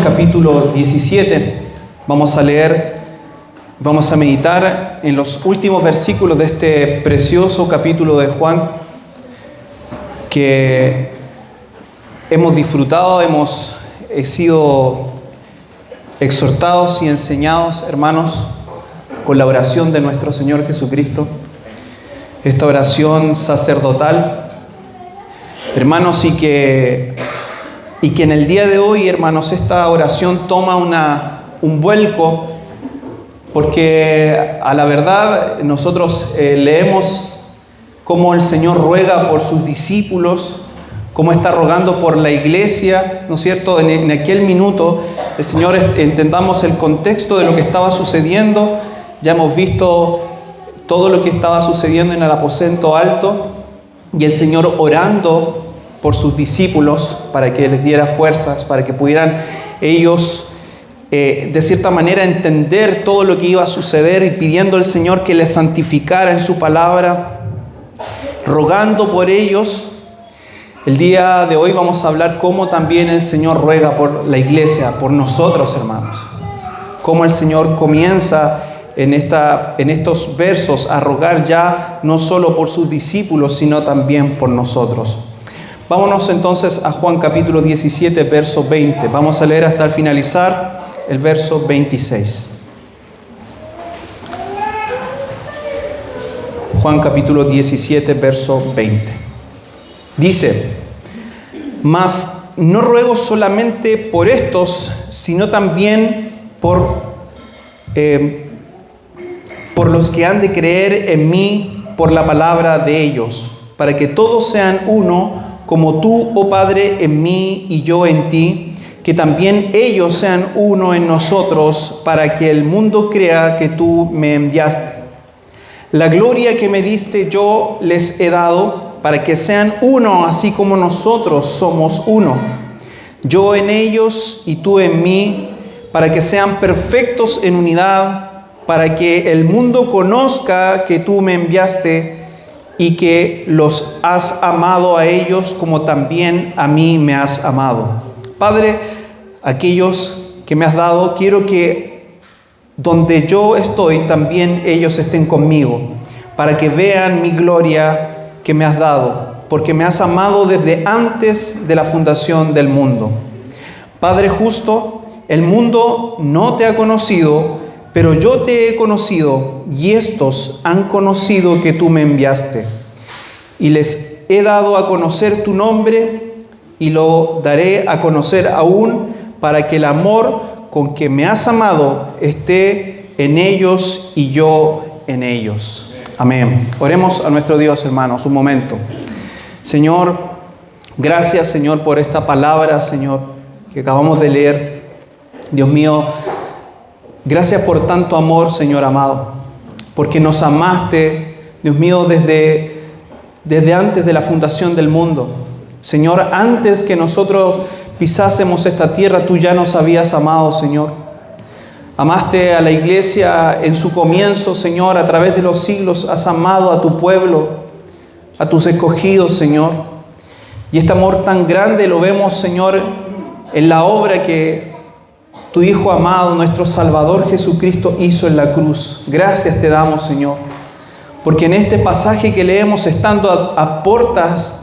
capítulo 17. Vamos a leer, vamos a meditar en los últimos versículos de este precioso capítulo de Juan que hemos disfrutado, hemos sido exhortados y enseñados, hermanos, con la oración de nuestro Señor Jesucristo, esta oración sacerdotal, hermanos, y que en el día de hoy, hermanos, esta oración toma un vuelco, porque a la verdad nosotros leemos cómo el Señor ruega por sus discípulos, cómo está rogando por la iglesia, ¿no es cierto? En aquel minuto, el Señor, entendamos el contexto de lo que estaba sucediendo. Ya hemos visto todo lo que estaba sucediendo en el aposento alto y el Señor orando por sus discípulos para que les diera fuerzas, para que pudieran ellos de cierta manera entender todo lo que iba a suceder y pidiendo al Señor que les santificara en su palabra, rogando por ellos. El día de hoy vamos a hablar cómo también el Señor ruega por la iglesia, por nosotros, hermanos. Cómo el Señor comienza en estos versos a rogar ya no solo por sus discípulos, sino también por nosotros. Vámonos entonces a Juan capítulo 17, verso 20. Vamos a leer hasta el finalizar el verso 26. Juan capítulo 17, verso 20. Dice: mas no ruego solamente por estos, sino también por los que han de creer en mí por la palabra de ellos, para que todos sean uno, como tú, oh Padre, en mí y yo en ti, que también ellos sean uno en nosotros, para que el mundo crea que tú me enviaste. La gloria que me diste yo les he dado, para que sean uno, así como nosotros somos uno. Yo en ellos y tú en mí, para que sean perfectos en unidad, para que el mundo conozca que tú me enviaste y que los has amado a ellos como también a mí me has amado. Padre, aquellos que me has dado, quiero que donde yo estoy, también ellos estén conmigo, para que vean mi gloria que me has dado, porque me has amado desde antes de la fundación del mundo. Padre justo, el mundo no te ha conocido, pero yo te he conocido, y estos han conocido que tú me enviaste. Y les he dado a conocer tu nombre, y lo daré a conocer aún, para que el amor con que me has amado esté en ellos y yo en ellos. Amén. Oremos a nuestro Dios, hermanos, un momento. Señor, gracias, Señor, por esta palabra, Señor, que acabamos de leer. Dios mío, gracias por tanto amor, Señor amado, porque nos amaste, Dios mío, desde antes de la fundación del mundo. Señor, antes que nosotros pisásemos esta tierra, tú ya nos habías amado, Señor. Amaste a la iglesia en su comienzo, Señor, a través de los siglos has amado a tu pueblo, a tus escogidos, Señor. Y este amor tan grande lo vemos, Señor, en la obra que tu Hijo amado, nuestro Salvador Jesucristo, hizo en la cruz. Gracias te damos, Señor, porque en este pasaje que leemos, estando a puertas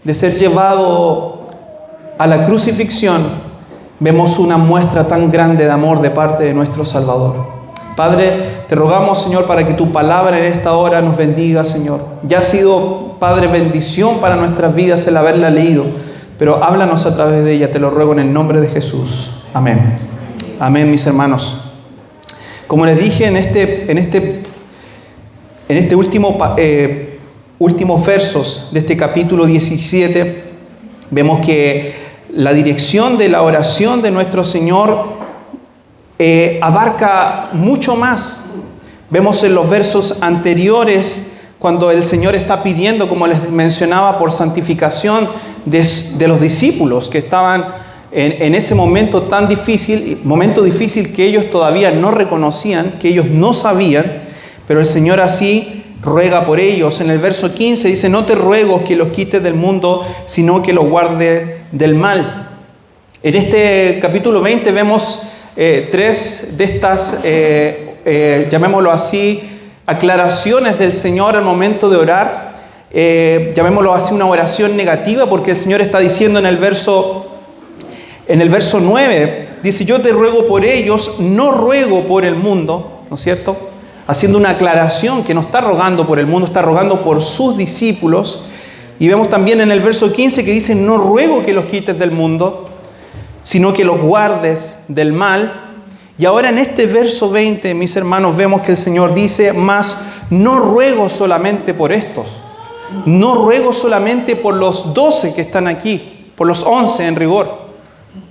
de ser llevado a la crucifixión, vemos una muestra tan grande de amor de parte de nuestro Salvador. Padre, te rogamos, Señor, para que tu palabra en esta hora nos bendiga, Señor. Ya ha sido, Padre, bendición para nuestras vidas el haberla leído, pero háblanos a través de ella, te lo ruego en el nombre de Jesús. Amén. Amén, mis hermanos. Como les dije, en este últimos versos de este capítulo 17, vemos que la dirección de la oración de nuestro Señor abarca mucho más. Vemos en los versos anteriores, cuando el Señor está pidiendo, como les mencionaba, por santificación de los discípulos que estaban en ese momento tan difícil, momento difícil que ellos todavía no reconocían, que ellos no sabían, pero el Señor así ruega por ellos. En el verso 15 dice: no te ruego que los quites del mundo, sino que los guardes del mal. En este capítulo 20 vemos tres de estas, llamémoslo así, aclaraciones del Señor al momento de orar. Llamémoslo así, una oración negativa, porque el Señor está diciendo en el verso 9, dice: yo te ruego por ellos, no ruego por el mundo, ¿no es cierto? Haciendo una aclaración que no está rogando por el mundo, está rogando por sus discípulos. Y vemos también en el verso 15 que dice: no ruego que los quites del mundo, sino que los guardes del mal. Y ahora en este verso 20, mis hermanos, vemos que el Señor dice: mas no ruego solamente por estos, no ruego solamente por los 12 que están aquí, por los 11 en rigor,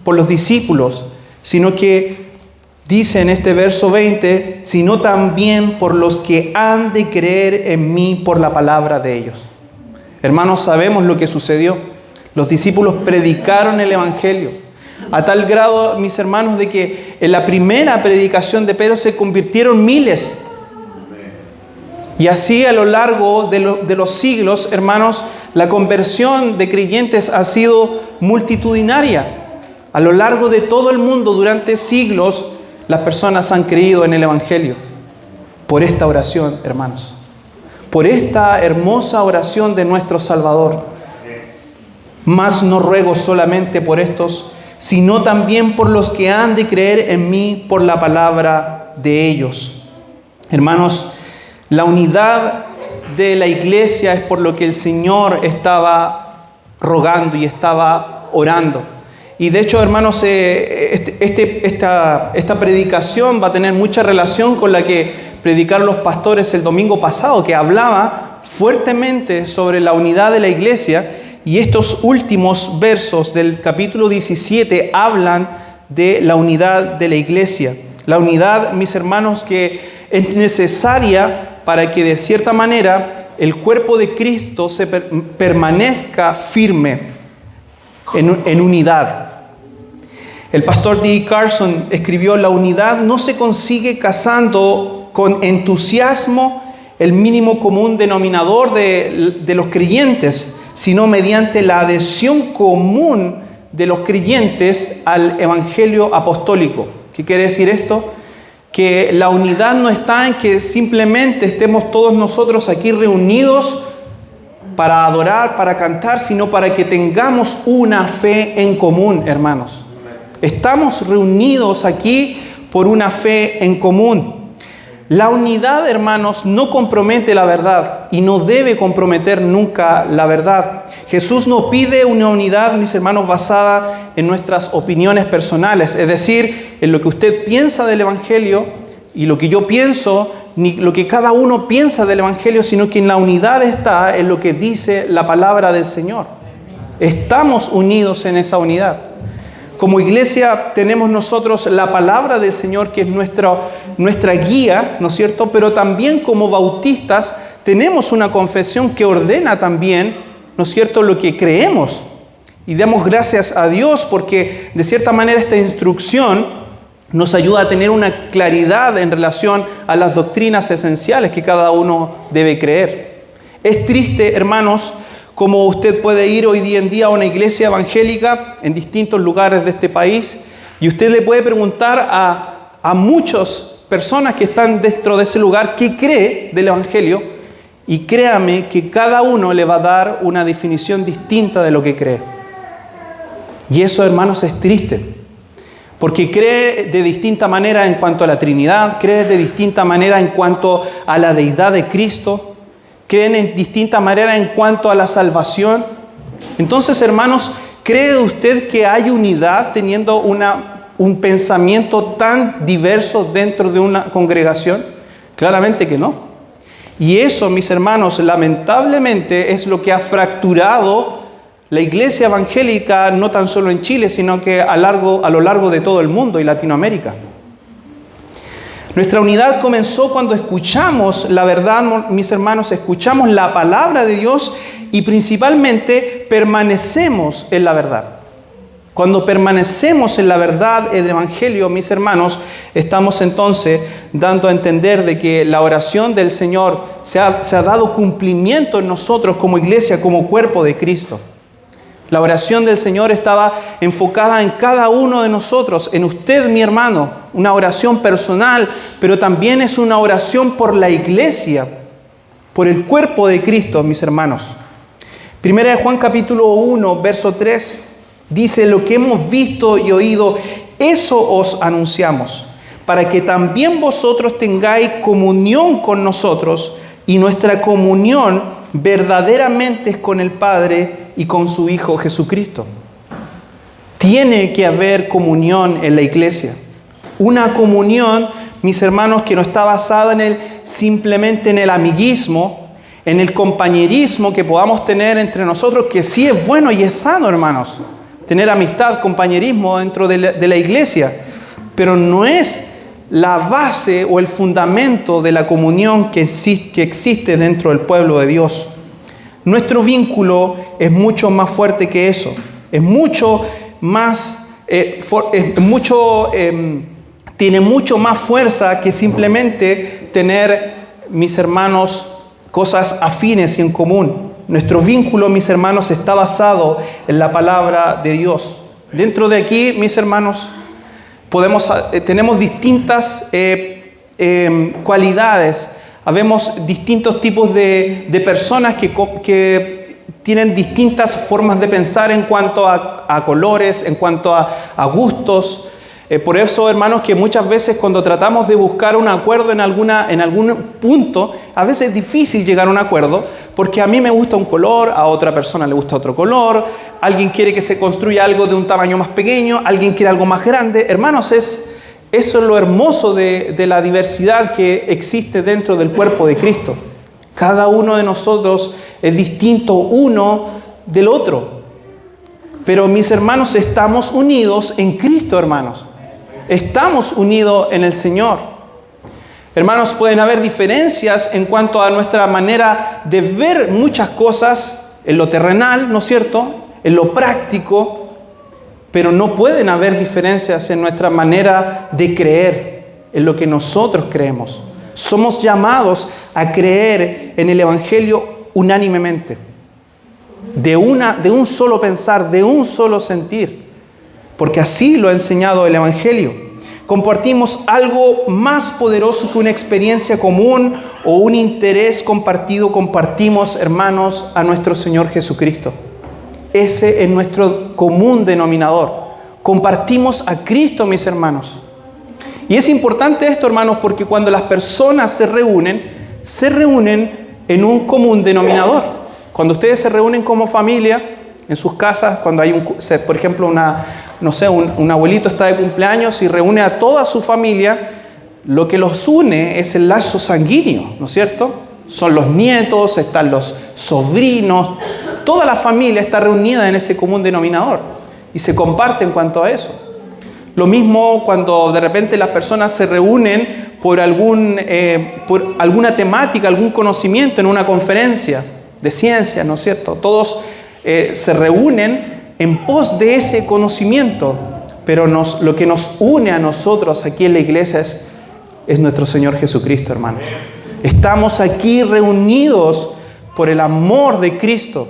por los discípulos, sino que dice en este verso 20, sino también por los que han de creer en mí por la palabra de ellos. Hermanos, sabemos lo que sucedió. Los discípulos predicaron el Evangelio a tal grado, mis hermanos, de que en la primera predicación de Pedro se convirtieron miles. Y así a lo largo de los siglos, hermanos, la conversión de creyentes ha sido multitudinaria. A lo largo de todo el mundo, durante siglos, las personas han creído en el Evangelio. Por esta oración, hermanos. Por esta hermosa oración de nuestro Salvador. Mas no ruego solamente por estos, sino también por los que han de creer en mí por la palabra de ellos. Hermanos, la unidad de la iglesia es por lo que el Señor estaba rogando y estaba orando. Y de hecho, hermanos, esta predicación va a tener mucha relación con la que predicaron los pastores el domingo pasado, que hablaba fuertemente sobre la unidad de la iglesia. Y estos últimos versos del capítulo 17 hablan de la unidad de la iglesia. La unidad, mis hermanos, que es necesaria para que de cierta manera el cuerpo de Cristo permanezca firme en unidad. El pastor D. Carson escribió: la unidad no se consigue cazando con entusiasmo el mínimo común denominador de los creyentes, sino mediante la adhesión común de los creyentes al evangelio apostólico. ¿Qué quiere decir esto? Que la unidad no está en que simplemente estemos todos nosotros aquí reunidos para adorar, para cantar, sino para que tengamos una fe en común, hermanos. Estamos reunidos aquí por una fe en común. La unidad, hermanos, no compromete la verdad y no debe comprometer nunca la verdad. Jesús no pide una unidad, mis hermanos, basada en nuestras opiniones personales, es decir, en lo que usted piensa del Evangelio y lo que yo pienso, ni lo que cada uno piensa del Evangelio, sino que en la unidad está en lo que dice la palabra del Señor. Estamos unidos en esa unidad. Como iglesia tenemos nosotros la palabra del Señor, que es nuestra guía, ¿no es cierto? Pero también como bautistas tenemos una confesión que ordena también, ¿no es cierto?, lo que creemos. Y damos gracias a Dios porque de cierta manera esta instrucción nos ayuda a tener una claridad en relación a las doctrinas esenciales que cada uno debe creer. Es triste, hermanos, como usted puede ir hoy día en día a una iglesia evangélica en distintos lugares de este país y usted le puede preguntar a muchas personas que están dentro de ese lugar qué cree del Evangelio, y créame que cada uno le va a dar una definición distinta de lo que cree. Y eso, hermanos, es triste, porque cree de distinta manera en cuanto a la Trinidad, cree de distinta manera en cuanto a la deidad de Cristo, creen en distinta manera en cuanto a la salvación. Entonces, hermanos, ¿cree usted que hay unidad teniendo un pensamiento tan diverso dentro de una congregación? Claramente que no. Y eso, mis hermanos, lamentablemente es lo que ha fracturado la iglesia evangélica, no tan solo en Chile, sino que a lo largo de todo el mundo y Latinoamérica. Nuestra unidad comenzó cuando escuchamos la verdad, mis hermanos, escuchamos la palabra de Dios y principalmente permanecemos en la verdad. Cuando permanecemos en la verdad del Evangelio, mis hermanos, estamos entonces dando a entender de que la oración del Señor se ha dado cumplimiento en nosotros como iglesia, como cuerpo de Cristo. La oración del Señor estaba enfocada en cada uno de nosotros, en usted, mi hermano, una oración personal, pero también es una oración por la iglesia, por el cuerpo de Cristo, mis hermanos. Primera de Juan capítulo 1, verso 3, dice: lo que hemos visto y oído, eso os anunciamos, para que también vosotros tengáis comunión con nosotros, y nuestra comunión verdaderamente es con el Padre y con su Hijo Jesucristo. Tiene que haber comunión en la iglesia. Una comunión, mis hermanos, que no está basada simplemente en el amiguismo, en el compañerismo que podamos tener entre nosotros, que sí es bueno y es sano, hermanos, tener amistad, compañerismo dentro de la iglesia, pero no es la base o el fundamento de la comunión que existe dentro del pueblo de Dios. Nuestro vínculo es mucho más fuerte que eso. Es mucho más, tiene mucho más fuerza que simplemente tener, mis hermanos, cosas afines y en común. Nuestro vínculo, mis hermanos, está basado en la palabra de Dios. Dentro de aquí, mis hermanos, tenemos distintas cualidades. Habemos distintos tipos de personas que tienen distintas formas de pensar en cuanto a colores, en cuanto a gustos. Por eso, hermanos, que muchas veces cuando tratamos de buscar un acuerdo en algún punto, a veces es difícil llegar a un acuerdo, porque a mí me gusta un color, a otra persona le gusta otro color, alguien quiere que se construya algo de un tamaño más pequeño, alguien quiere algo más grande. Hermanos, eso es lo hermoso de la diversidad que existe dentro del cuerpo de Cristo. Cada uno de nosotros es distinto uno del otro. Pero mis hermanos, estamos unidos en Cristo, hermanos. Estamos unidos en el Señor. Hermanos, pueden haber diferencias en cuanto a nuestra manera de ver muchas cosas en lo terrenal, ¿no es cierto?, en lo práctico, pero no pueden haber diferencias en nuestra manera de creer, en lo que nosotros creemos. Somos llamados a creer en el Evangelio unánimemente, de un solo pensar, de un solo sentir, porque así lo ha enseñado el Evangelio. Compartimos algo más poderoso que una experiencia común o un interés compartido. Compartimos, hermanos, a nuestro Señor Jesucristo. Ese es nuestro común denominador. Compartimos a Cristo, mis hermanos. Y es importante esto, hermanos, porque cuando las personas se reúnen en un común denominador. Cuando ustedes se reúnen como familia, en sus casas, cuando hay por ejemplo, un abuelito está de cumpleaños y reúne a toda su familia, lo que los une es el lazo sanguíneo, ¿no es cierto? Son los nietos, están los sobrinos, toda la familia está reunida en ese común denominador y se comparte en cuanto a eso. Lo mismo cuando de repente las personas se reúnen por alguna temática, algún conocimiento en una conferencia de ciencia, ¿no es cierto? Todos se reúnen en pos de ese conocimiento, pero lo que nos une a nosotros aquí en la iglesia es nuestro Señor Jesucristo, hermanos. Estamos aquí reunidos por el amor de Cristo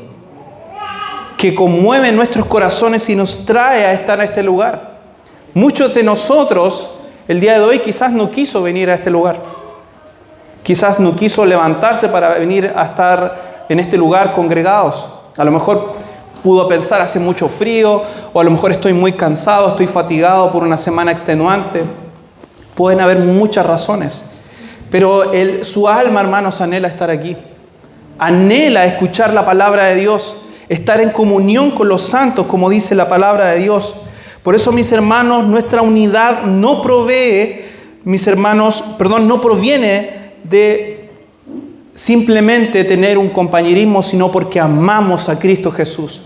que conmueve nuestros corazones y nos trae a estar en este lugar. Muchos de nosotros el día de hoy quizás no quiso venir a este lugar. Quizás no quiso levantarse para venir a estar en este lugar congregados. A lo mejor pudo pensar: hace mucho frío, o a lo mejor estoy muy cansado, estoy fatigado por una semana extenuante. Pueden haber muchas razones. Pero su alma, hermanos, anhela estar aquí. Anhela escuchar la palabra de Dios, estar en comunión con los santos, como dice la palabra de Dios. Por eso, mis hermanos, nuestra unidad no proviene de simplemente tener un compañerismo, sino porque amamos a Cristo Jesús.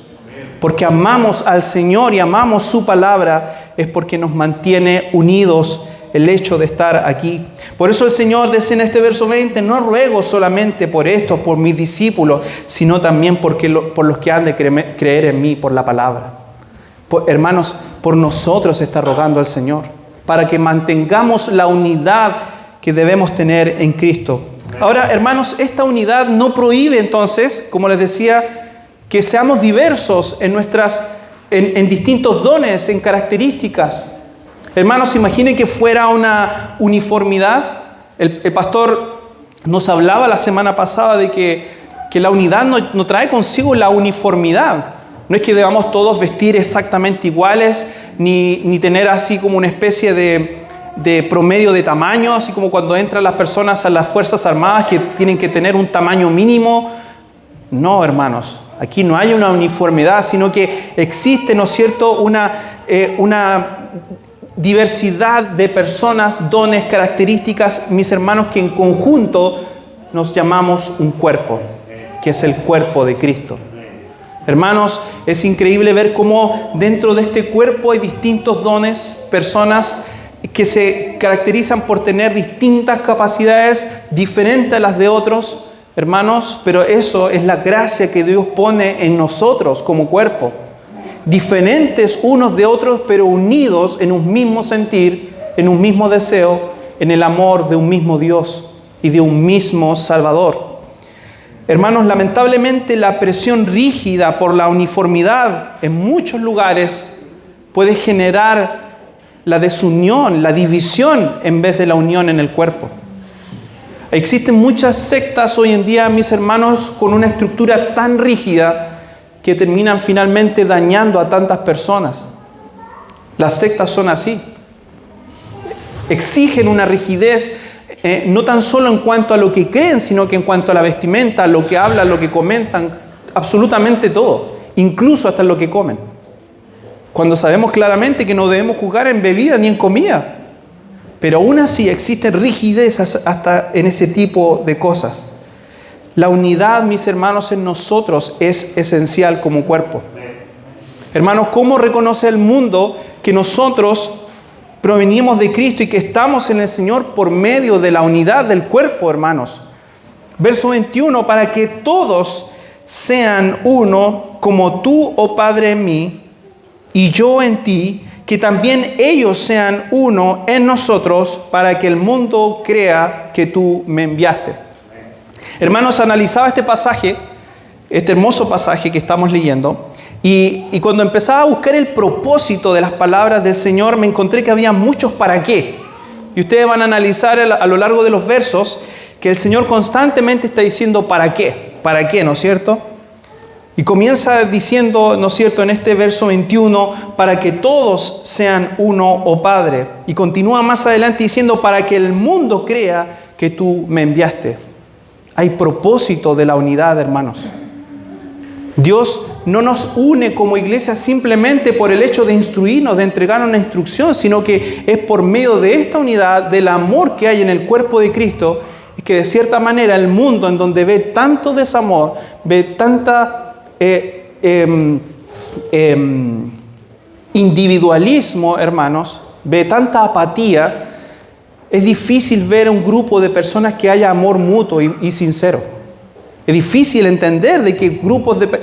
Porque amamos al Señor y amamos su palabra, es porque nos mantiene unidos el hecho de estar aquí. Por eso el Señor dice en este verso 20: no ruego solamente por estos, por mis discípulos, sino también por los que han de creer en mí por la palabra. Hermanos, por nosotros está rogando el Señor, para que mantengamos la unidad que debemos tener en Cristo. Ahora, hermanos, esta unidad no prohíbe entonces, como les decía, que seamos diversos en distintos dones, en características. Hermanos, imaginen que fuera una uniformidad. El pastor nos hablaba la semana pasada de que la unidad no trae consigo la uniformidad. No es que debamos todos vestir exactamente iguales, ni tener así como una especie de promedio de tamaño, así como cuando entran las personas a las Fuerzas Armadas que tienen que tener un tamaño mínimo. No, hermanos, aquí no hay una uniformidad, sino que existe, ¿no es cierto?, una diversidad de personas, dones, características, mis hermanos, que en conjunto nos llamamos un cuerpo, que es el cuerpo de Cristo. Hermanos, es increíble ver cómo dentro de este cuerpo hay distintos dones, personas que se caracterizan por tener distintas capacidades diferentes a las de otros, hermanos, pero eso es la gracia que Dios pone en nosotros como cuerpo. Diferentes unos de otros, pero unidos en un mismo sentir, en un mismo deseo, en el amor de un mismo Dios y de un mismo Salvador. Hermanos, lamentablemente la presión rígida por la uniformidad en muchos lugares puede generar la desunión, la división en vez de la unión en el cuerpo. Existen muchas sectas hoy en día, mis hermanos, con una estructura tan rígida que terminan finalmente dañando a tantas personas. Las sectas son así. Exigen una rigidez, no tan solo en cuanto a lo que creen, sino que en cuanto a la vestimenta, lo que hablan, lo que comentan, absolutamente todo, incluso hasta lo que comen. Cuando sabemos claramente que no debemos juzgar en bebida ni en comida. Pero aún así existen rigidezas hasta en ese tipo de cosas. La unidad, mis hermanos, en nosotros es esencial como cuerpo. Hermanos, ¿cómo reconoce el mundo que nosotros provenimos de Cristo y que estamos en el Señor por medio de la unidad del cuerpo, hermanos? Verso 21, para que todos sean uno, como tú, oh Padre, en mí, y yo en ti, que también ellos sean uno en nosotros, para que el mundo crea que tú me enviaste. Hermanos, analizaba este pasaje, este hermoso pasaje que estamos leyendo, y cuando empezaba a buscar el propósito de las palabras del Señor, me encontré que había muchos para qué. Y ustedes van a analizar a lo largo de los versos que el Señor constantemente está diciendo ¿para qué? ¿Para qué? ¿No es cierto? Y comienza diciendo, ¿no es cierto?, en este verso 21, para que todos sean uno, oh Padre. Y continúa más adelante diciendo, para que el mundo crea que tú me enviaste. Hay propósito de la unidad, hermanos. Dios no nos une como iglesia simplemente por el hecho de instruirnos, de entregar una instrucción, sino que es por medio de esta unidad, del amor que hay en el cuerpo de Cristo, y que de cierta manera el mundo en donde ve tanto desamor, ve tanta individualismo, hermanos, ve tanta apatía, es difícil ver un grupo de personas que haya amor mutuo y sincero. Es difícil entender de que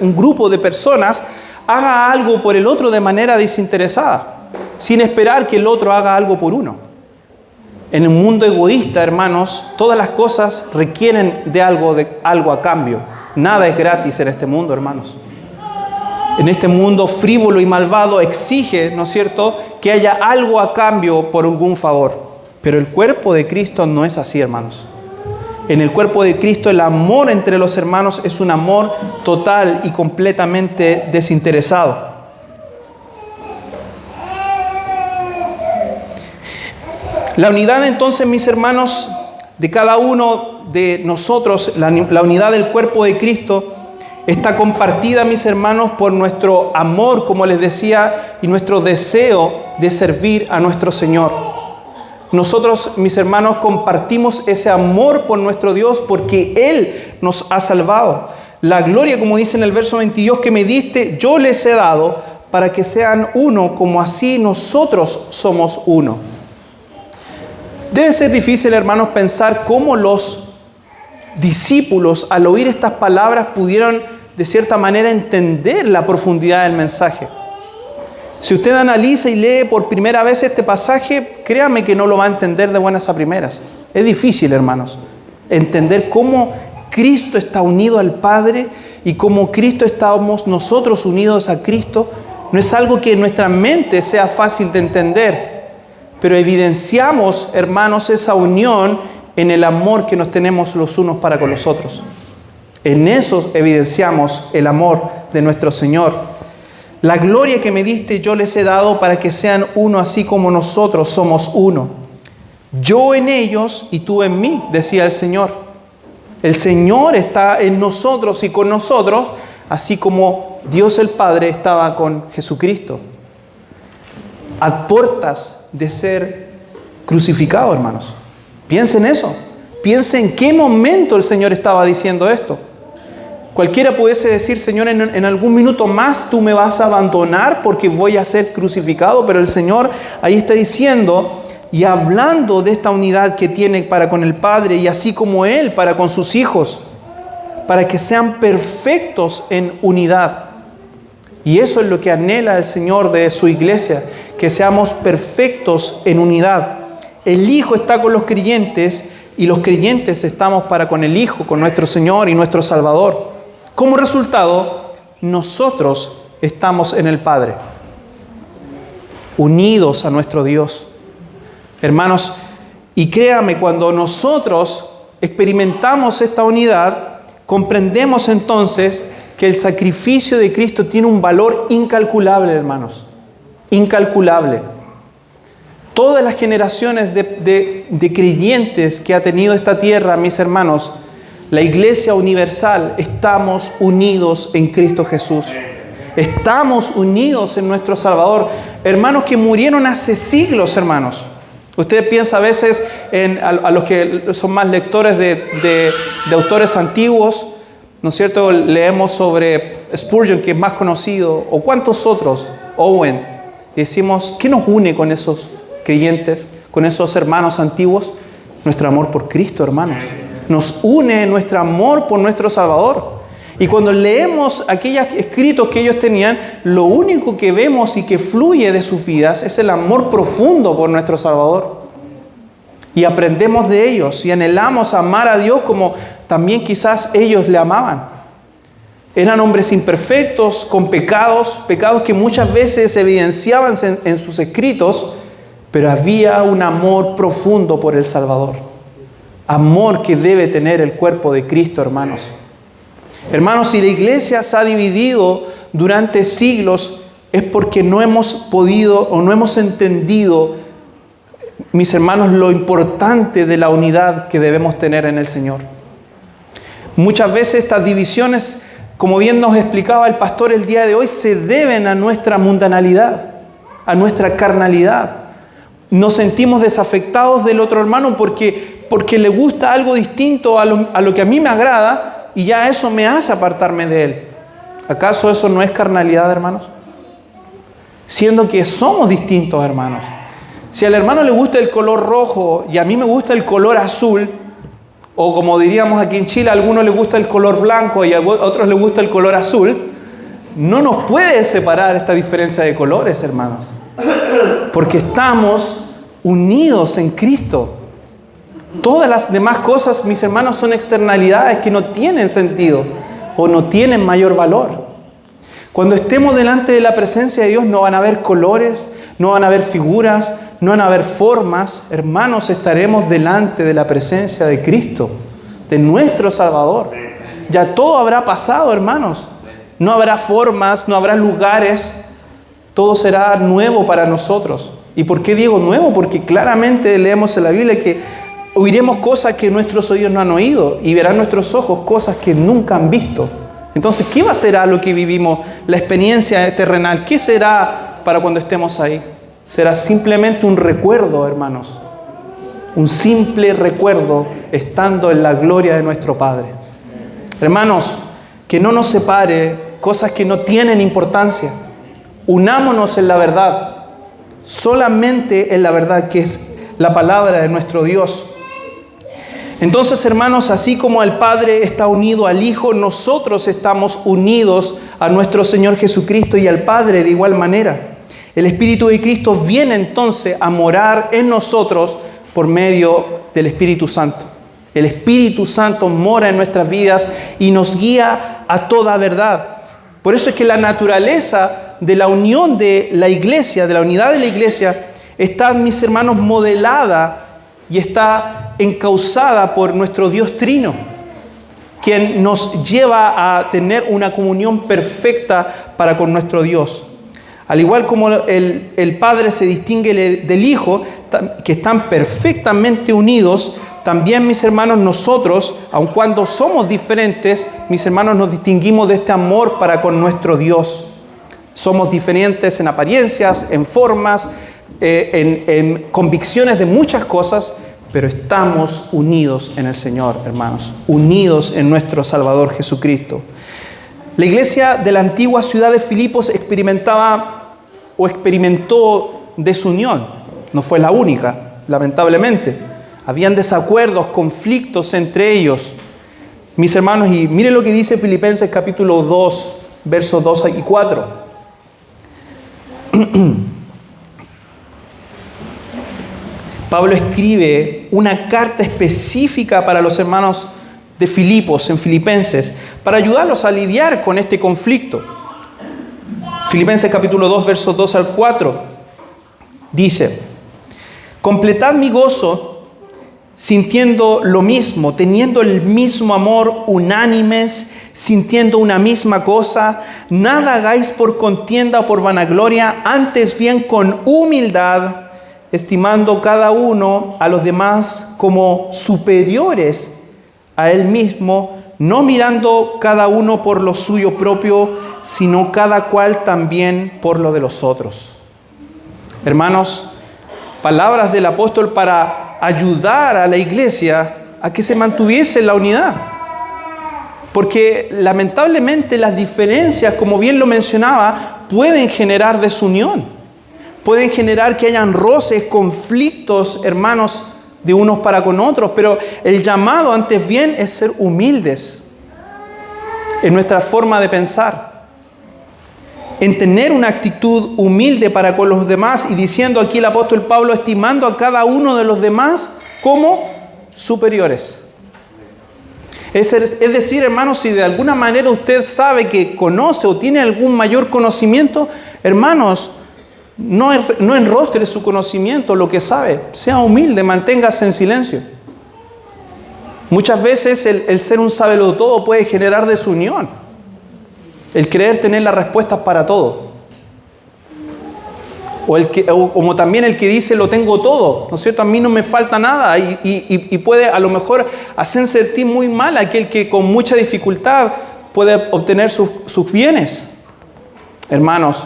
un grupo de personas haga algo por el otro de manera desinteresada, sin esperar que el otro haga algo por uno. En un mundo egoísta, hermanos, todas las cosas requieren de algo a cambio. Nada es gratis en este mundo, hermanos. En este mundo frívolo y malvado exige, ¿no es cierto?, que haya algo a cambio por algún favor. Pero el cuerpo de Cristo no es así, hermanos. En el cuerpo de Cristo el amor entre los hermanos es un amor total y completamente desinteresado. La unidad entonces, mis hermanos, de cada uno de nosotros, la unidad del cuerpo de Cristo, está compartida, mis hermanos, por nuestro amor, como les decía, y nuestro deseo de servir a nuestro Señor. Nosotros, mis hermanos, compartimos ese amor por nuestro Dios porque Él nos ha salvado. La gloria, como dice en el verso 22, que me diste, yo les he dado para que sean uno, como así nosotros somos uno. Debe ser difícil, hermanos, pensar cómo los discípulos, al oír estas palabras, pudieron de cierta manera entender la profundidad del mensaje. Si usted analiza y lee por primera vez este pasaje, créame que no lo va a entender de buenas a primeras. Es difícil, hermanos, entender cómo Cristo está unido al Padre y como Cristo estamos nosotros unidos a Cristo, no es algo que en nuestra mente sea fácil de entender, pero evidenciamos, hermanos, esa unión en el amor que nos tenemos los unos para con los otros. En eso evidenciamos el amor de nuestro Señor. La gloria que me diste yo les he dado para que sean uno así como nosotros somos uno. Yo en ellos y tú en mí, decía el Señor. El Señor está en nosotros y con nosotros, así como Dios el Padre estaba con Jesucristo. A puertas de ser crucificado, hermanos. Piensen eso. Piensen en qué momento el Señor estaba diciendo esto. Cualquiera pudiese decir, Señor, en algún minuto más tú me vas a abandonar porque voy a ser crucificado, pero el Señor ahí está diciendo y hablando de esta unidad que tiene para con el Padre y así como Él para con sus hijos, para que sean perfectos en unidad. Y eso es lo que anhela el Señor de su iglesia, que seamos perfectos en unidad. El Hijo está con los creyentes y los creyentes estamos para con el Hijo, con nuestro Señor y nuestro Salvador. Como resultado, nosotros estamos en el Padre, unidos a nuestro Dios. Hermanos, y créame, cuando nosotros experimentamos esta unidad, comprendemos entonces que el sacrificio de Cristo tiene un valor incalculable, hermanos. Incalculable. Todas las generaciones de creyentes que ha tenido esta tierra, mis hermanos, la Iglesia Universal, estamos unidos en Cristo Jesús. Estamos unidos en nuestro Salvador. Hermanos que murieron hace siglos, hermanos. Usted piensa a veces a los que son más lectores de autores antiguos, ¿no es cierto? Leemos sobre Spurgeon, que es más conocido, o cuántos otros, Owen. Y decimos, ¿qué nos une con esos creyentes, con esos hermanos antiguos? Nuestro amor por Cristo, hermanos. Nos une nuestro amor por nuestro Salvador. Y cuando leemos aquellos escritos que ellos tenían, lo único que vemos y que fluye de sus vidas es el amor profundo por nuestro Salvador. Y aprendemos de ellos y anhelamos amar a Dios como también quizás ellos le amaban. Eran hombres imperfectos, con pecados que muchas veces evidenciaban en sus escritos, pero había un amor profundo por el Salvador. Amor que debe tener el cuerpo de Cristo, hermanos. Hermanos, si la iglesia se ha dividido durante siglos, es porque no hemos podido o no hemos entendido, mis hermanos, lo importante de la unidad que debemos tener en el Señor. Muchas veces estas divisiones, como bien nos explicaba el pastor el día de hoy, se deben a nuestra mundanalidad, a nuestra carnalidad. Nos sentimos desafectados del otro hermano porque le gusta algo distinto a lo que a mí me agrada, y ya eso me hace apartarme de él. ¿Acaso eso no es carnalidad, hermanos? Siendo que somos distintos, hermanos. Si al hermano le gusta el color rojo y a mí me gusta el color azul, o como diríamos aquí en Chile, a algunos les gusta el color blanco y a otros les gusta el color azul, no nos puede separar esta diferencia de colores, hermanos. Porque estamos unidos en Cristo. Todas las demás cosas, mis hermanos, son externalidades que no tienen sentido o no tienen mayor valor. Cuando estemos delante de la presencia de Dios no van a haber colores, no van a haber figuras, no van a haber formas. Hermanos, estaremos delante de la presencia de Cristo, de nuestro Salvador. Ya todo habrá pasado, hermanos. No habrá formas, no habrá lugares. Todo será nuevo para nosotros. ¿Y por qué digo nuevo? Porque claramente leemos en la Biblia que oiremos cosas que nuestros oídos no han oído y verán nuestros ojos cosas que nunca han visto. Entonces, ¿qué va a ser lo que vivimos, la experiencia terrenal? ¿Qué será para cuando estemos ahí? Será simplemente un recuerdo, hermanos. Un simple recuerdo estando en la gloria de nuestro Padre. Hermanos, que no nos separe cosas que no tienen importancia. Unámonos en la verdad. Solamente en la verdad que es la palabra de nuestro Dios. Entonces, hermanos, así como el Padre está unido al Hijo, nosotros estamos unidos a nuestro Señor Jesucristo y al Padre de igual manera. El Espíritu de Cristo viene entonces a morar en nosotros por medio del Espíritu Santo. El Espíritu Santo mora en nuestras vidas y nos guía a toda verdad. Por eso es que la naturaleza de la unión de la iglesia, de la unidad de la iglesia, está, mis hermanos, modelada y está encauzada por nuestro Dios Trino, quien nos lleva a tener una comunión perfecta para con nuestro Dios. Al igual como el Padre se distingue del Hijo, que están perfectamente unidos, también, mis hermanos, nosotros, aun cuando somos diferentes, mis hermanos, nos distinguimos de este amor para con nuestro Dios. Somos diferentes en apariencias, en formas, en convicciones de muchas cosas, pero estamos unidos en el Señor, hermanos, unidos en nuestro Salvador Jesucristo. La iglesia de la antigua ciudad de Filipos experimentó desunión. No fue la única, lamentablemente. Habían desacuerdos, conflictos entre ellos. Mis hermanos, y miren lo que dice Filipenses capítulo 2, versos 2 y 4. Pablo escribe una carta específica para los hermanos de Filipos, en Filipenses, para ayudarlos a lidiar con este conflicto. Filipenses capítulo 2, versos 2 al 4, dice: completad mi gozo sintiendo lo mismo, teniendo el mismo amor, unánimes, sintiendo una misma cosa. Nada hagáis por contienda o por vanagloria, antes bien con humildad, estimando cada uno a los demás como superiores a él mismo, no mirando cada uno por lo suyo propio, sino cada cual también por lo de los otros. Hermanos, palabras del apóstol para ayudar a la iglesia a que se mantuviese en la unidad. Porque lamentablemente las diferencias, como bien lo mencionaba, pueden generar desunión. Pueden generar que hayan roces, conflictos, hermanos, de unos para con otros. Pero el llamado antes bien es ser humildes en nuestra forma de pensar, en tener una actitud humilde para con los demás, y diciendo aquí el apóstol Pablo, estimando a cada uno de los demás como superiores. Es decir, hermanos, si de alguna manera usted sabe que conoce o tiene algún mayor conocimiento, hermanos, no enrostre su conocimiento, lo que sabe. Sea humilde, manténgase en silencio. Muchas veces el ser un sabelotodo puede generar desunión. El creer tener las respuestas para todo. O como también el que dice lo tengo todo, ¿no es cierto? A mí no me falta nada, y puede a lo mejor hacer sentir muy mal a aquel que con mucha dificultad puede obtener sus bienes. Hermanos,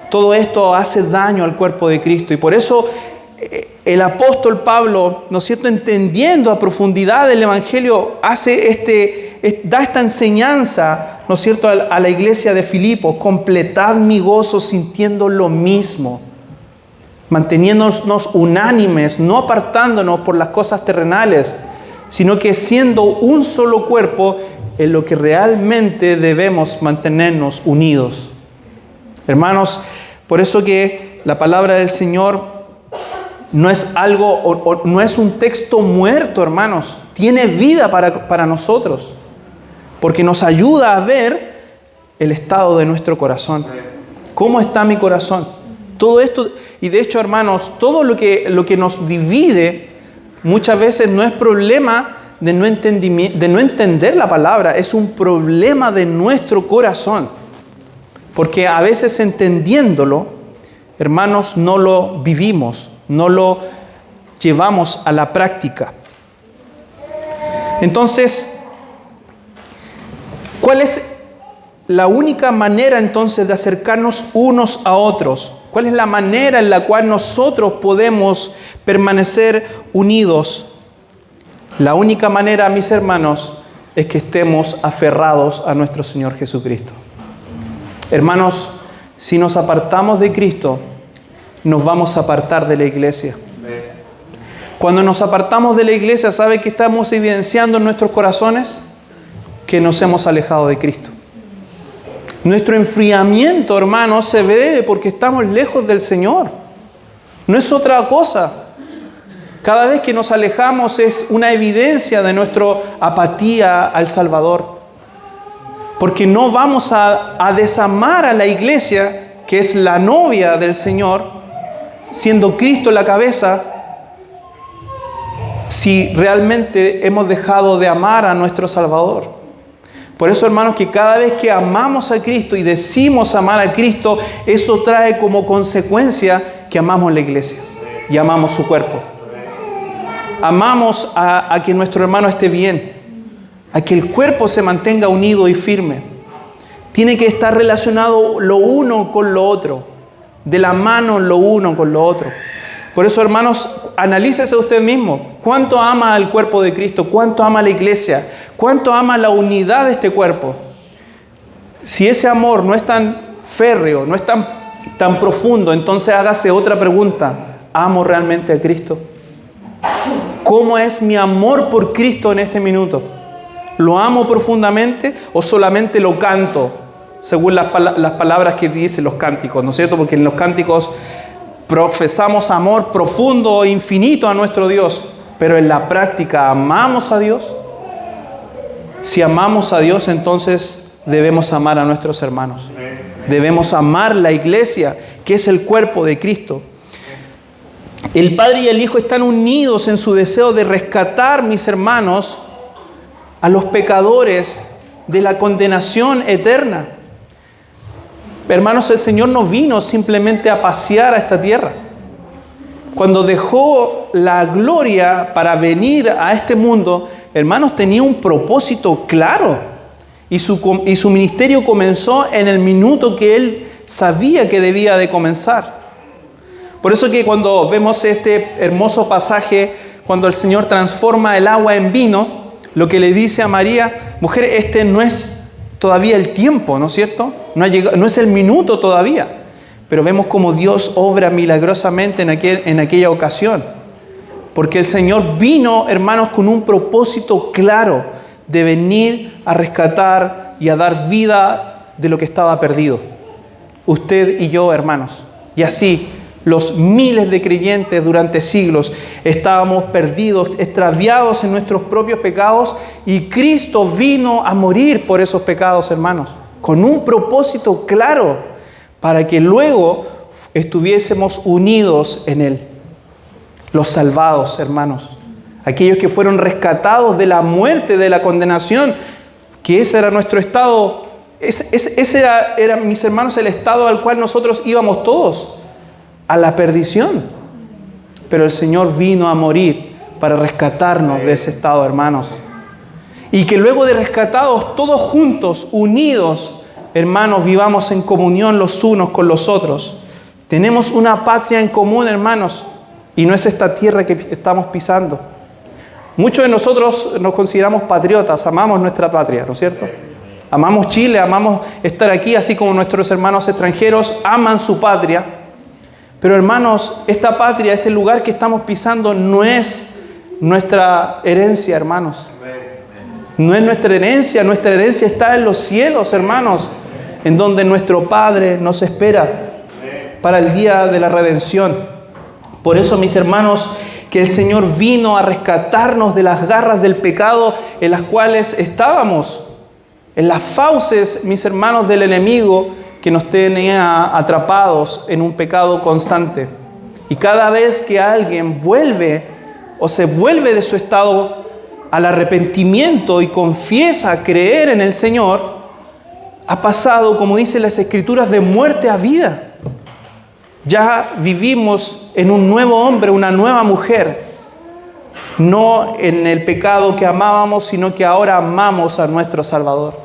todo esto hace daño al cuerpo de Cristo, y por eso el apóstol Pablo, ¿no es cierto?, entendiendo a profundidad el Evangelio, da esta enseñanza, ¿no es cierto?, a la iglesia de Filipos: completad mi gozo sintiendo lo mismo, manteniéndonos unánimes, no apartándonos por las cosas terrenales, sino que siendo un solo cuerpo en lo que realmente debemos mantenernos unidos. Hermanos, por eso que la palabra del Señor no es algo, no es un texto muerto, hermanos. Tiene vida para nosotros, porque nos ayuda a ver el estado de nuestro corazón. ¿Cómo está mi corazón? Todo esto, y de hecho, hermanos, todo lo que nos divide muchas veces no es problema de no entender la palabra, es un problema de nuestro corazón. Porque a veces entendiéndolo, hermanos, no lo vivimos, no lo llevamos a la práctica. Entonces, ¿cuál es la única manera entonces de acercarnos unos a otros? ¿Cuál es la manera en la cual nosotros podemos permanecer unidos? La única manera, mis hermanos, es que estemos aferrados a nuestro Señor Jesucristo. Hermanos, si nos apartamos de Cristo, nos vamos a apartar de la iglesia. Cuando nos apartamos de la iglesia, ¿sabe qué estamos evidenciando en nuestros corazones? Que nos hemos alejado de Cristo. Nuestro enfriamiento, hermanos, se debe porque estamos lejos del Señor. No es otra cosa. Cada vez que nos alejamos es una evidencia de nuestra apatía al Salvador. Porque no vamos a desamar a la iglesia, que es la novia del Señor, siendo Cristo la cabeza, si realmente hemos dejado de amar a nuestro Salvador. Por eso, hermanos, que cada vez que amamos a Cristo y decimos amar a Cristo, eso trae como consecuencia que amamos la iglesia y amamos su cuerpo. Amamos a que nuestro hermano esté bien, a que el cuerpo se mantenga unido y firme. Tiene que estar relacionado lo uno con lo otro, de la mano lo uno con lo otro. Por eso, hermanos, analícese usted mismo. ¿Cuánto ama al cuerpo de Cristo? ¿Cuánto ama a la iglesia? ¿Cuánto ama la unidad de este cuerpo? Si ese amor no es tan férreo, no es tan profundo, entonces hágase otra pregunta. ¿Amo realmente a Cristo? ¿Cómo es mi amor por Cristo en este minuto? ¿Lo amo profundamente o solamente lo canto según las palabras que dicen los cánticos? ¿No es cierto? Porque en los cánticos profesamos amor profundo e infinito a nuestro Dios, pero en la práctica, ¿amamos a Dios? Si amamos a Dios, entonces debemos amar a nuestros hermanos. Debemos amar la iglesia, que es el cuerpo de Cristo. El Padre y el Hijo están unidos en su deseo de rescatar, mis hermanos, a los pecadores de la condenación eterna. Hermanos, el Señor no vino simplemente a pasear a esta tierra. Cuando dejó la gloria para venir a este mundo, hermanos, tenía un propósito claro. Y su ministerio comenzó en el minuto que Él sabía que debía de comenzar. Por eso que cuando vemos este hermoso pasaje, cuando el Señor transforma el agua en vino, lo que le dice a María, mujer, este no es todavía el tiempo, ¿no es cierto? No es el minuto todavía. Pero vemos cómo Dios obra milagrosamente en aquella ocasión. Porque el Señor vino, hermanos, con un propósito claro de venir a rescatar y a dar vida de lo que estaba perdido. Usted y yo, hermanos. Y así, los miles de creyentes durante siglos estábamos perdidos, extraviados en nuestros propios pecados, y Cristo vino a morir por esos pecados, hermanos, con un propósito claro, para que luego estuviésemos unidos en Él. Los salvados, hermanos, aquellos que fueron rescatados de la muerte, de la condenación, que ese era nuestro estado, ese era, mis hermanos, el estado al cual nosotros íbamos todos, a la perdición. Pero el Señor vino a morir para rescatarnos de ese estado, hermanos. Y que luego de rescatados todos juntos, unidos, hermanos, vivamos en comunión los unos con los otros. Tenemos una patria en común, hermanos, y no es esta tierra que estamos pisando. Muchos de nosotros nos consideramos patriotas, amamos nuestra patria, ¿no es cierto? Amamos Chile, amamos estar aquí, así como nuestros hermanos extranjeros aman su patria. Pero, hermanos, esta patria, este lugar que estamos pisando no es nuestra herencia, hermanos. No es nuestra herencia está en los cielos, hermanos, en donde nuestro Padre nos espera para el día de la redención. Por eso, mis hermanos, que el Señor vino a rescatarnos de las garras del pecado en las cuales estábamos, en las fauces, mis hermanos, del enemigo que nos tenía atrapados en un pecado constante. Y cada vez que alguien vuelve o se vuelve de su estado al arrepentimiento y confiesa creer en el Señor, ha pasado, como dicen las Escrituras, de muerte a vida. Ya vivimos en un nuevo hombre, una nueva mujer. No en el pecado que amábamos, sino que ahora amamos a nuestro Salvador.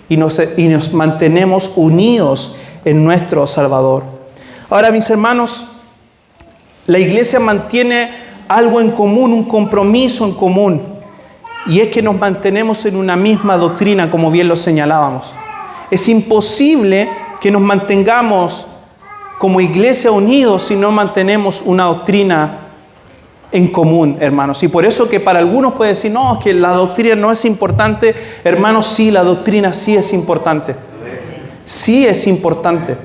Y nos mantenemos unidos en nuestro Salvador. Ahora, mis hermanos, la iglesia mantiene algo en común, un compromiso en común. Y es que nos mantenemos en una misma doctrina, como bien lo señalábamos. Es imposible que nos mantengamos como iglesia unidos si no mantenemos una doctrina en común, hermanos. Y por eso que para algunos puede decir, no, es que la doctrina no es importante. Hermanos, sí, la doctrina sí es importante. Sí es importante.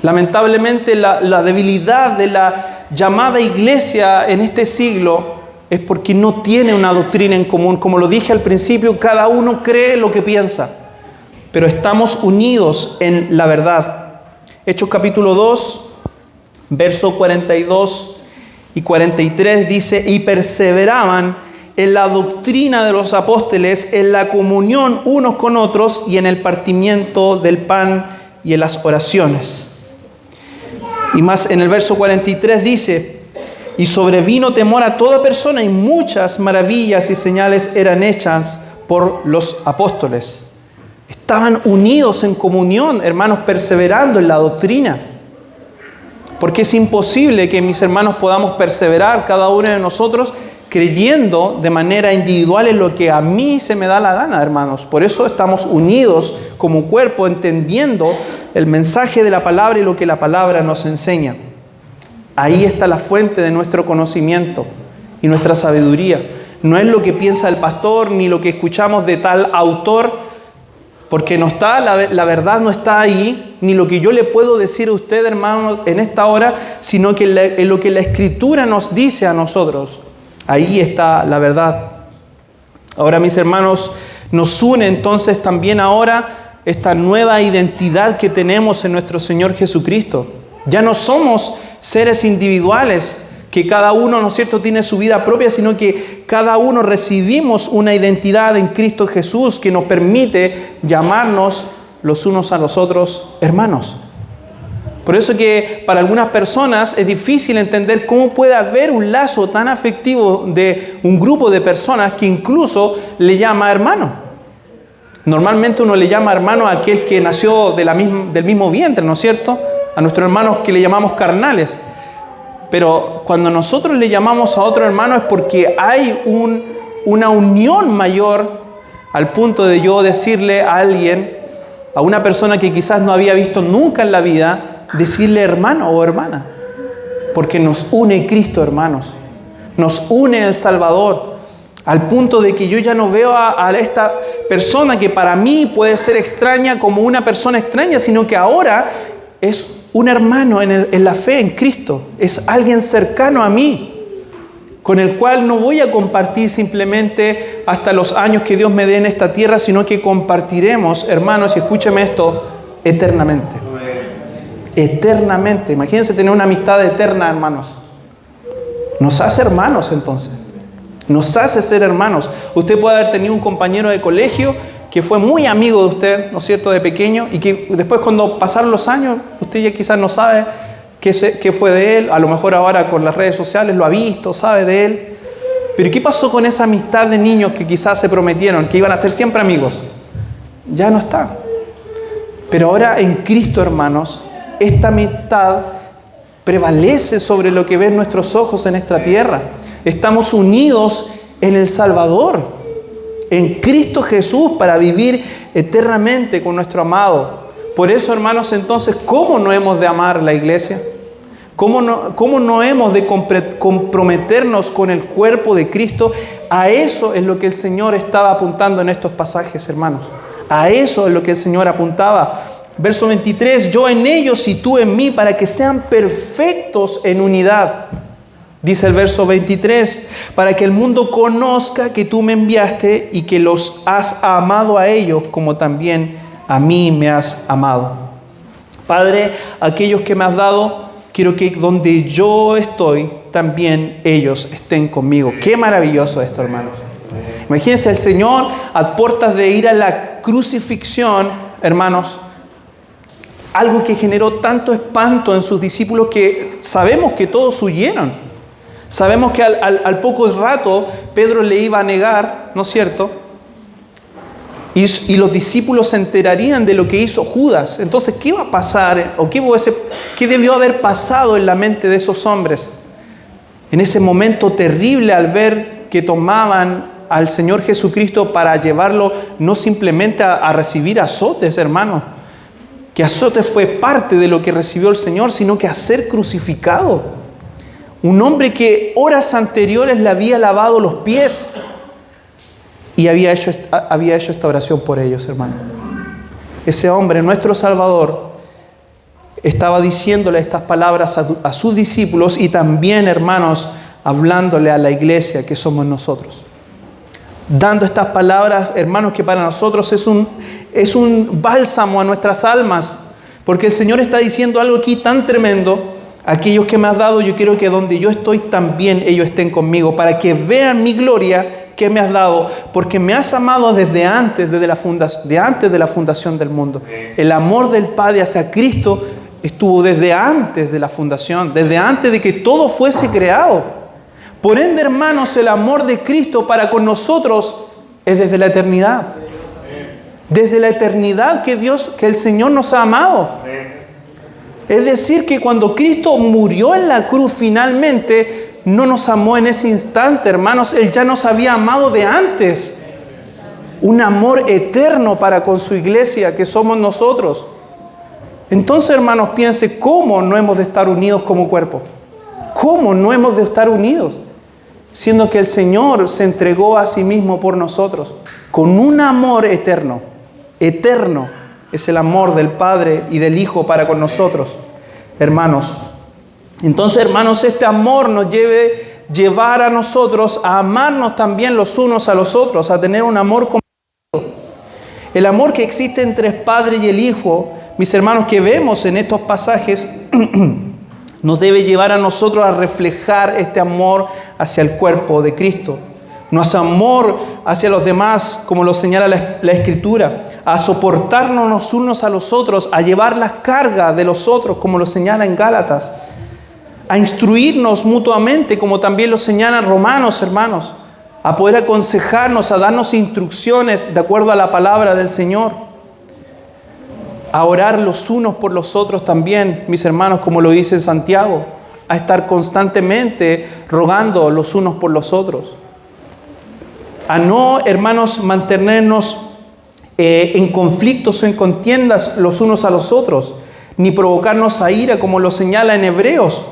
Lamentablemente la debilidad de la llamada iglesia en este siglo es porque no tiene una doctrina en común. Como lo dije al principio, cada uno cree lo que piensa. pero estamos unidos en la verdad. Hechos capítulo 2, verso 42 y 43 dice: y perseveraban en la doctrina de los apóstoles, en la comunión unos con otros y en el partimiento del pan y en las oraciones. Y más en el verso 43 dice: y sobrevino temor a toda persona y muchas maravillas y señales eran hechas por los apóstoles. Estaban unidos en comunión, hermanos, perseverando en la doctrina. Porque es imposible que, mis hermanos, podamos perseverar cada uno de nosotros creyendo de manera individual en lo que a mí se me da la gana, hermanos. Por eso estamos unidos como cuerpo, entendiendo el mensaje de la palabra y lo que la palabra nos enseña. Ahí está la fuente de nuestro conocimiento y nuestra sabiduría. No es lo que piensa el pastor ni lo que escuchamos de tal autor, porque no está, la verdad no está ahí, ni lo que yo le puedo decir a usted, hermano, en esta hora, sino que en lo que la Escritura nos dice a nosotros. Ahí está la verdad. Ahora, mis hermanos, nos une entonces también ahora esta nueva identidad que tenemos en nuestro Señor Jesucristo. Ya no somos seres individuales, que cada uno, ¿no es cierto?, tiene su vida propia, sino que cada uno recibimos una identidad en Cristo Jesús que nos permite llamarnos los unos a los otros hermanos. Por eso que para algunas personas es difícil entender cómo puede haber un lazo tan afectivo de un grupo de personas que incluso le llama hermano. Normalmente uno le llama hermano a aquel que nació del mismo vientre, ¿no es cierto?, a nuestros hermanos que le llamamos carnales. Pero cuando nosotros le llamamos a otro hermano es porque hay una unión mayor, al punto de yo decirle a alguien, a una persona que quizás no había visto nunca en la vida, decirle hermano o hermana. Porque nos une Cristo, hermanos. Nos une el Salvador. Al punto de que yo ya no veo a esta persona que para mí puede ser extraña como una persona extraña, sino que ahora es un hermano en la fe en Cristo. Es alguien cercano a mí, con el cual no voy a compartir simplemente hasta los años que Dios me dé en esta tierra, sino que compartiremos, hermanos, y escúcheme esto, eternamente. Eternamente. Imagínense tener una amistad eterna, hermanos. Nos hace hermanos entonces. Nos hace ser hermanos. Usted puede haber tenido un compañero de colegio que fue muy amigo de usted, ¿no es cierto?, de pequeño, y que después cuando pasaron los años, usted ya quizás no sabe qué fue de él. A lo mejor ahora con las redes sociales lo ha visto, sabe de él. Pero ¿qué pasó con esa amistad de niños que quizás se prometieron, que iban a ser siempre amigos? Ya no está. Pero ahora en Cristo, hermanos, esta amistad prevalece sobre lo que ven nuestros ojos en esta tierra. Estamos unidos en el Salvador, en Cristo Jesús, para vivir eternamente con nuestro amado. Por eso, hermanos, entonces, ¿cómo no hemos de amar la iglesia? ¿Cómo no hemos de comprometernos con el cuerpo de Cristo? A eso es lo que el Señor estaba apuntando en estos pasajes, hermanos. A eso es lo que el Señor apuntaba. Verso 23, yo en ellos y tú en mí, para que sean perfectos en unidad. Dice el verso 23, para que el mundo conozca que tú me enviaste y que los has amado a ellos como también a mí me has amado. Padre, aquellos que me has dado, quiero que donde yo estoy, también ellos estén conmigo. Qué maravilloso esto, hermanos. Imagínense el Señor a puertas de ir a la crucifixión, hermanos. Algo que generó tanto espanto en sus discípulos que sabemos que todos huyeron. Sabemos que al poco rato Pedro le iba a negar, ¿no es cierto? Y los discípulos se enterarían de lo que hizo Judas. Entonces, ¿qué iba a pasar? ¿O qué debió haber pasado en la mente de esos hombres? En ese momento terrible al ver que tomaban al Señor Jesucristo para llevarlo no simplemente a recibir azotes, hermanos. Que azotes fue parte de lo que recibió el Señor, sino que a ser crucificado. Un hombre que horas anteriores le había lavado los pies y había hecho esta oración por ellos, hermano. Ese hombre, nuestro Salvador, estaba diciéndole estas palabras a sus discípulos y también, hermanos, hablándole a la iglesia que somos nosotros. Dando estas palabras, hermanos, que para nosotros es un bálsamo a nuestras almas, porque el Señor está diciendo algo aquí tan tremendo. Aquellos que me has dado, yo quiero que donde yo estoy también ellos estén conmigo, para que vean mi gloria que me has dado, porque me has amado desde antes, antes de la fundación del mundo. El amor del Padre hacia Cristo estuvo desde antes de la fundación, desde antes de que todo fuese creado. Por ende, hermanos, el amor de Cristo para con nosotros es desde la eternidad. Desde la eternidad que el Señor nos ha amado. Es decir, que cuando Cristo murió en la cruz finalmente, no nos amó en ese instante, hermanos. Él ya nos había amado de antes. Un amor eterno para con su iglesia, que somos nosotros. Entonces, hermanos, piense, ¿cómo no hemos de estar unidos como cuerpo? ¿Cómo no hemos de estar unidos? Siendo que el Señor se entregó a sí mismo por nosotros, con un amor eterno. Eterno es el amor del Padre y del Hijo para con nosotros, hermanos. Entonces, hermanos, este amor nos debe llevar a nosotros a amarnos también los unos a los otros, a tener un amor compartido. El amor que existe entre el Padre y el Hijo, mis hermanos, que vemos en estos pasajes, nos debe llevar a nosotros a reflejar este amor hacia el cuerpo de Cristo. Nuestro amor hacia los demás, como lo señala la Escritura, a soportarnos los unos a los otros, a llevar las cargas de los otros, como lo señala en Gálatas, a instruirnos mutuamente, como también lo señala en Romanos, hermanos, a poder aconsejarnos, a darnos instrucciones de acuerdo a la palabra del Señor, a orar los unos por los otros también, mis hermanos, como lo dice en Santiago, a estar constantemente rogando los unos por los otros. A no, hermanos, mantenernos en conflictos o en contiendas los unos a los otros, ni provocarnos a ira, como lo señala en Hebreos.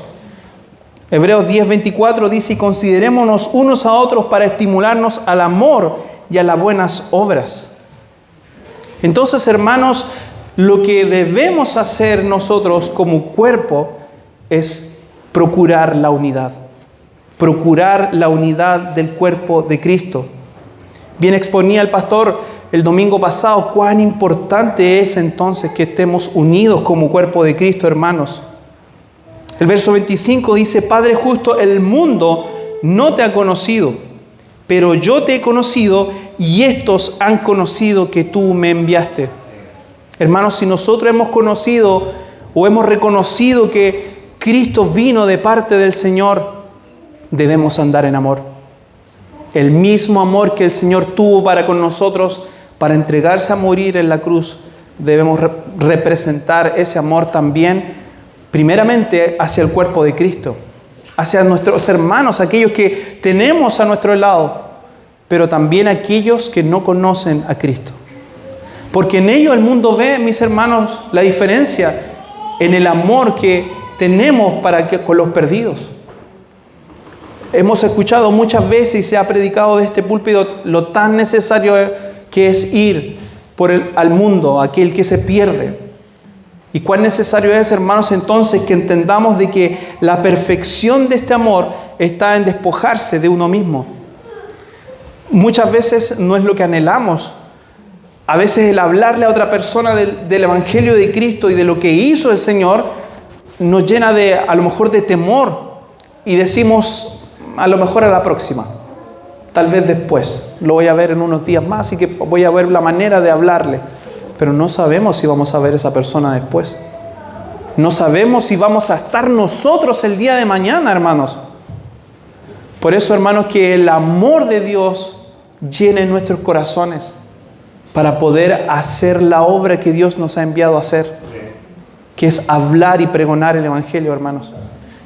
Hebreos 10:24 dice: y considerémonos unos a otros para estimularnos al amor y a las buenas obras. Entonces, hermanos, lo que debemos hacer nosotros como cuerpo es procurar la unidad. Procurar la unidad del cuerpo de Cristo. Bien exponía el pastor el domingo pasado cuán importante es entonces que estemos unidos como cuerpo de Cristo, hermanos. El verso 25 dice: Padre justo, el mundo no te ha conocido, pero yo te he conocido y estos han conocido que tú me enviaste. Hermanos, si nosotros hemos conocido o hemos reconocido que Cristo vino de parte del Señor, debemos andar en amor. El mismo amor que el Señor tuvo para con nosotros, para entregarse a morir en la cruz, debemos representar ese amor también, primeramente hacia el cuerpo de Cristo, hacia nuestros hermanos, aquellos que tenemos a nuestro lado, pero también aquellos que no conocen a Cristo. Porque en ello el mundo ve, mis hermanos, la diferencia en el amor que tenemos con los perdidos. Hemos escuchado muchas veces y se ha predicado de este púlpito lo tan necesario que es ir al mundo, aquel que se pierde. Y cuán necesario es, hermanos, entonces que entendamos de que la perfección de este amor está en despojarse de uno mismo. Muchas veces no es lo que anhelamos. A veces el hablarle a otra persona del Evangelio de Cristo y de lo que hizo el Señor nos llena a lo mejor de temor y decimos: a lo mejor a la próxima, tal vez después, lo voy a ver en unos días más y que voy a ver la manera de hablarle, pero no sabemos si vamos a ver a esa persona después. No sabemos si vamos a estar nosotros el día de mañana, hermanos. Por eso, hermanos, que el amor de Dios llene nuestros corazones para poder hacer la obra que Dios nos ha enviado a hacer, que es hablar y pregonar el Evangelio, hermanos.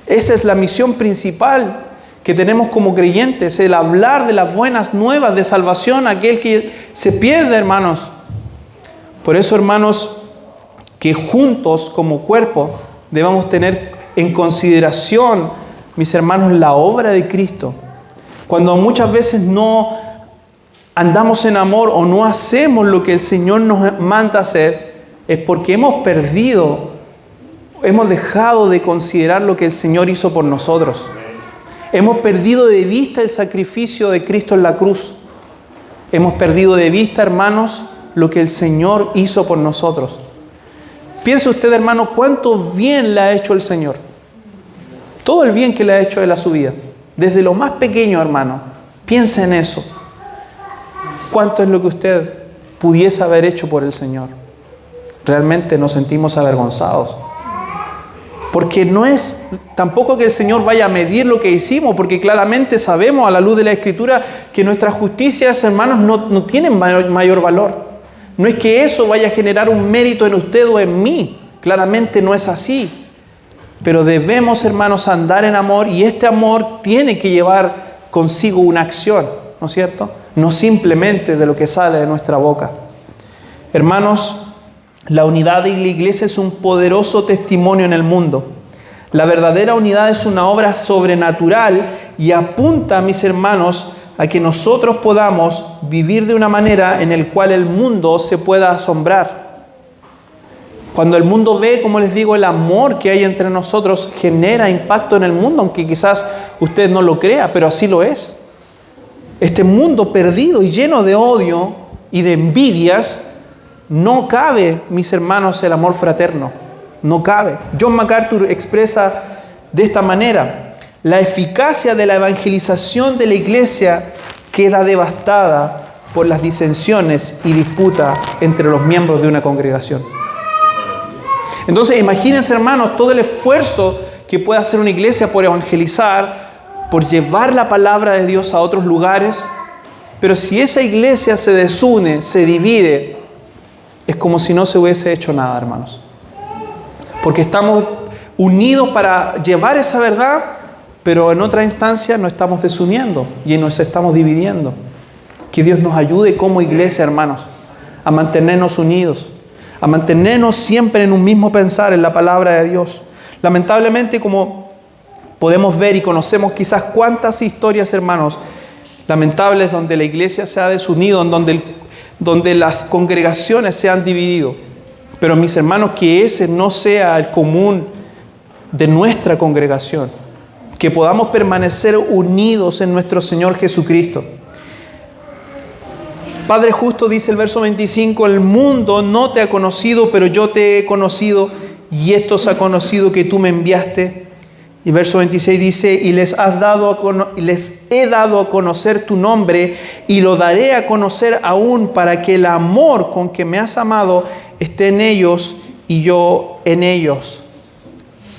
Esa es la misión principal que tenemos como creyentes, el hablar de las buenas nuevas de salvación a aquel que se pierde, hermanos. Por eso, hermanos, que juntos como cuerpo debemos tener en consideración, mis hermanos, la obra de Cristo. Cuando muchas veces no andamos en amor o no hacemos lo que el Señor nos manda hacer, es porque hemos perdido, hemos dejado de considerar lo que el Señor hizo por nosotros. Hemos perdido de vista el sacrificio de Cristo en la cruz. Hemos perdido de vista, hermanos, lo que el Señor hizo por nosotros. Piense usted, hermano, cuánto bien le ha hecho el Señor. Todo el bien que le ha hecho Él a su vida. Desde lo más pequeño, hermano. Piense en eso. ¿Cuánto es lo que usted pudiese haber hecho por el Señor? Realmente nos sentimos avergonzados. Porque no es tampoco que el Señor vaya a medir lo que hicimos, porque claramente sabemos a la luz de la Escritura que nuestras justicias, hermanos, no tienen mayor valor. No es que eso vaya a generar un mérito en usted o en mí. Claramente no es así. Pero debemos, hermanos, andar en amor, y este amor tiene que llevar consigo una acción, ¿no es cierto? No simplemente de lo que sale de nuestra boca. Hermanos, la unidad de la iglesia es un poderoso testimonio en el mundo. La verdadera unidad es una obra sobrenatural y apunta, mis hermanos, a que nosotros podamos vivir de una manera en la cual el mundo se pueda asombrar. Cuando el mundo ve, como les digo, el amor que hay entre nosotros, genera impacto en el mundo, aunque quizás usted no lo crea, pero así lo es. Este mundo perdido y lleno de odio y de envidias, no cabe, mis hermanos, el amor fraterno. No cabe. John MacArthur expresa de esta manera: la eficacia de la evangelización de la iglesia queda devastada por las disensiones y disputas entre los miembros de una congregación. Entonces, imagínense, hermanos, todo el esfuerzo que puede hacer una iglesia por evangelizar, por llevar la palabra de Dios a otros lugares, pero si esa iglesia se desune, se divide, es como si no se hubiese hecho nada, hermanos. Porque estamos unidos para llevar esa verdad, pero en otra instancia nos estamos desuniendo y nos estamos dividiendo. Que Dios nos ayude como iglesia, hermanos, a mantenernos unidos, a mantenernos siempre en un mismo pensar en la palabra de Dios. Lamentablemente, como podemos ver y conocemos quizás cuántas historias, hermanos, lamentables, donde la iglesia se ha desunido, en donde las congregaciones se han dividido. Pero mis hermanos, que ese no sea el común de nuestra congregación. Que podamos permanecer unidos en nuestro Señor Jesucristo. Padre justo, dice el verso 25, el mundo no te ha conocido, pero yo te he conocido, y estos ha conocido que tú me enviaste. Y verso 26 dice, y les he dado a conocer tu nombre, y lo daré a conocer aún, para que el amor con que me has amado esté en ellos y yo en ellos.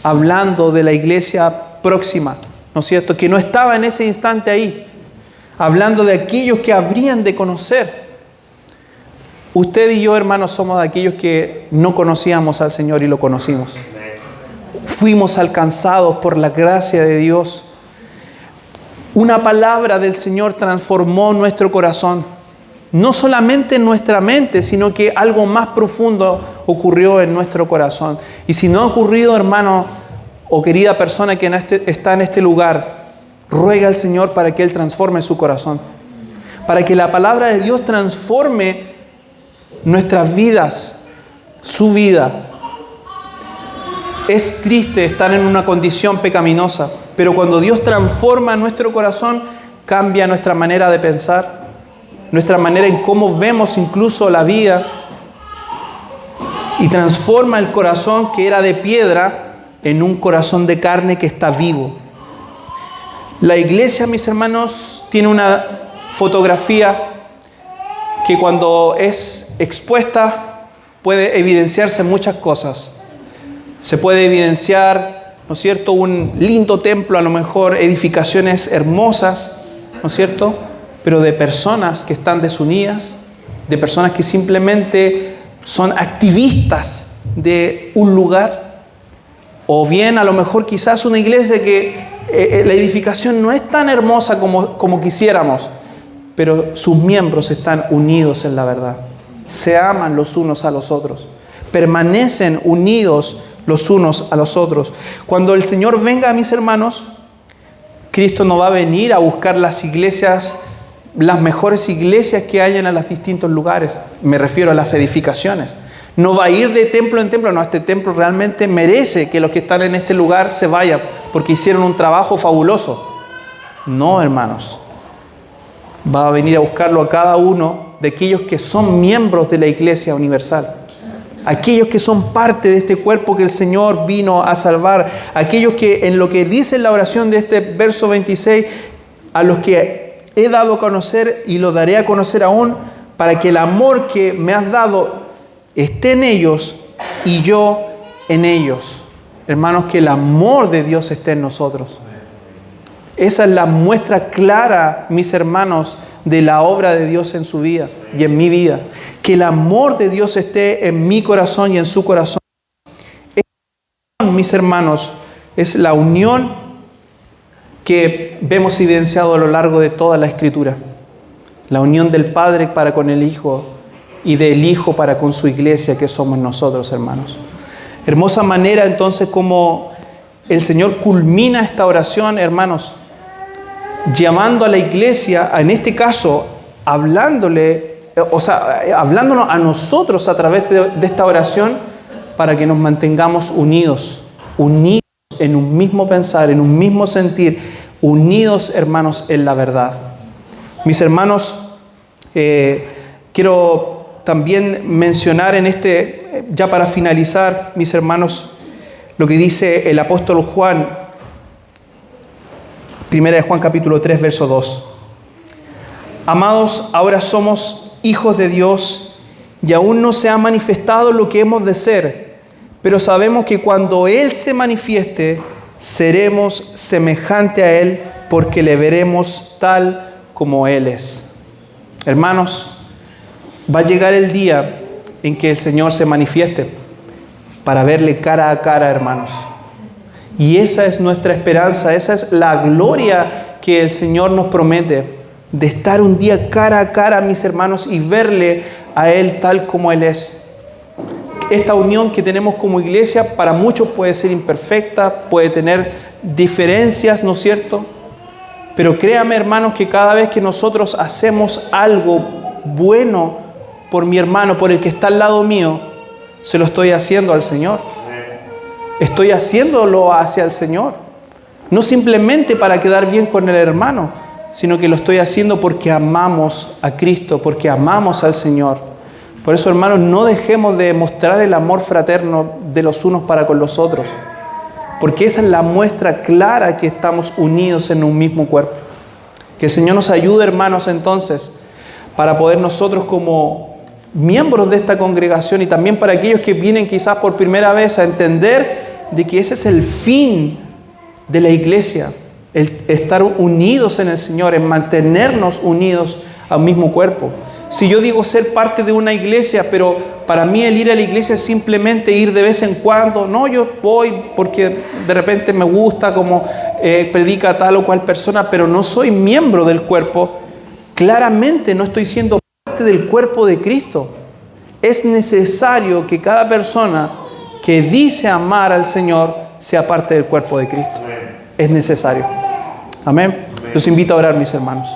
Hablando de la iglesia próxima, ¿no es cierto? Que no estaba en ese instante ahí. Hablando de aquellos que habrían de conocer. Usted y yo, hermanos, somos de aquellos que no conocíamos al Señor y lo conocimos. Fuimos alcanzados por la gracia de Dios. Una palabra del Señor transformó nuestro corazón. No solamente en nuestra mente, sino que algo más profundo ocurrió en nuestro corazón. Y si no ha ocurrido, hermano o querida persona que está en este lugar, ruega al Señor para que Él transforme su corazón. Para que la palabra de Dios transforme nuestras vidas, su vida. Es triste estar en una condición pecaminosa, pero cuando Dios transforma nuestro corazón, cambia nuestra manera de pensar, nuestra manera en cómo vemos incluso la vida, y transforma el corazón que era de piedra en un corazón de carne que está vivo. La iglesia, mis hermanos, tiene una fotografía que cuando es expuesta puede evidenciarse muchas cosas. Se puede evidenciar, ¿no es cierto?, un lindo templo, a lo mejor edificaciones hermosas, ¿no es cierto?, pero de personas que están desunidas, de personas que simplemente son activistas de un lugar, o bien a lo mejor quizás una iglesia que la edificación no es tan hermosa como quisiéramos, pero sus miembros están unidos en la verdad, se aman los unos a los otros, permanecen unidos los unos a los otros. Cuando el Señor venga, mis hermanos, Cristo no va a venir a buscar las iglesias, las mejores iglesias que hayan en los distintos lugares. Me refiero a las edificaciones. No va a ir de templo en templo. No, este templo realmente merece que los que están en este lugar se vayan porque hicieron un trabajo fabuloso. No, hermanos. Va a venir a buscarlo a cada uno de aquellos que son miembros de la Iglesia Universal. Aquellos que son parte de este cuerpo que el Señor vino a salvar. Aquellos que en lo que dice la oración de este verso 26, a los que he dado a conocer y lo daré a conocer aún, para que el amor que me has dado esté en ellos y yo en ellos. Hermanos, que el amor de Dios esté en nosotros. Esa es la muestra clara, mis hermanos, de la obra de Dios en su vida y en mi vida. Que el amor de Dios esté en mi corazón y en su corazón. Esta, mis hermanos, es la unión que vemos evidenciado a lo largo de toda la Escritura. La unión del Padre para con el Hijo y del Hijo para con su iglesia, que somos nosotros, hermanos. Hermosa manera, entonces, como el Señor culmina esta oración, hermanos, llamando a la iglesia, en este caso, hablándonos a nosotros a través de esta oración, para que nos mantengamos unidos en un mismo pensar, en un mismo sentir, unidos, hermanos, en la verdad. Mis hermanos, quiero también mencionar ya para finalizar, mis hermanos, lo que dice el apóstol Juan, 1 de Juan capítulo 3, verso 2. Amados, ahora somos hijos de Dios y aún no se ha manifestado lo que hemos de ser, pero sabemos que cuando Él se manifieste, seremos semejante a Él porque le veremos tal como Él es. Hermanos, va a llegar el día en que el Señor se manifieste para verle cara a cara, hermanos. Y esa es nuestra esperanza, esa es la gloria que el Señor nos promete, de estar un día cara a cara, mis hermanos, y verle a Él tal como Él es. Esta unión que tenemos como iglesia para muchos puede ser imperfecta, puede tener diferencias, ¿no es cierto? Pero créame, hermanos, que cada vez que nosotros hacemos algo bueno por mi hermano, por el que está al lado mío, se lo estoy haciendo al Señor. Estoy haciéndolo hacia el Señor. No simplemente para quedar bien con el hermano, sino que lo estoy haciendo porque amamos a Cristo, porque amamos al Señor. Por eso, hermanos, no dejemos de mostrar el amor fraterno de los unos para con los otros, porque esa es la muestra clara que estamos unidos en un mismo cuerpo. Que el Señor nos ayude, hermanos, entonces, para poder nosotros como miembros de esta congregación y también para aquellos que vienen quizás por primera vez a entender de que ese es el fin de la iglesia, el estar unidos en el Señor, en mantenernos unidos al mismo cuerpo. Si yo digo ser parte de una iglesia, pero para mí el ir a la iglesia es simplemente ir de vez en cuando, no, yo voy porque de repente me gusta como predica tal o cual persona, pero no soy miembro del cuerpo, claramente no estoy siendo parte del cuerpo de Cristo. Es necesario que cada persona que dice amar al Señor sea parte del cuerpo de Cristo. Es necesario. Amén. Los invito a orar, mis hermanos.